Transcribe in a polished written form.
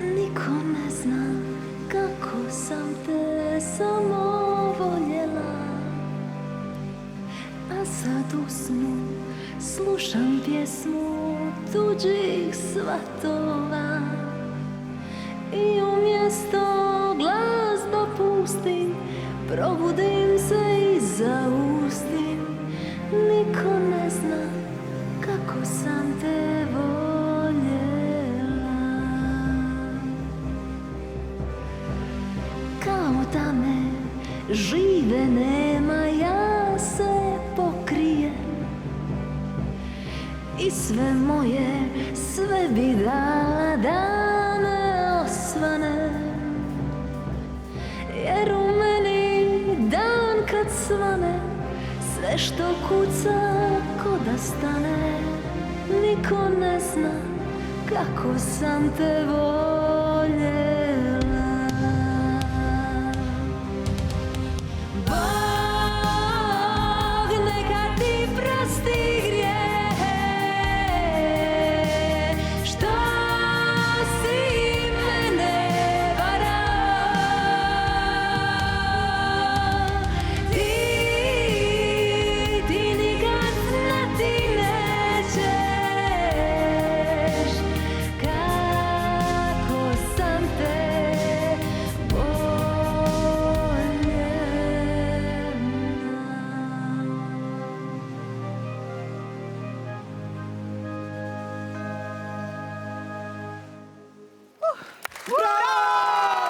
Niko ne zna kako sam te samo voljela, a sad u snu slušam pjesmu tuđih svatova i umjesto glazba pusti probudim se i zaustim. Niko ne zna kako sam te voljela, kao da me žive nema, ja se pokrijem i sve moje, sve bi dala da me osvane, jer u meni dan kad svane sve što kuca ko da stane. Niko ne zna kako sam te voljela. Bog neka ti prosti grijehe što si mene varao. Ti nikad znati nećeš kako sam te voljela.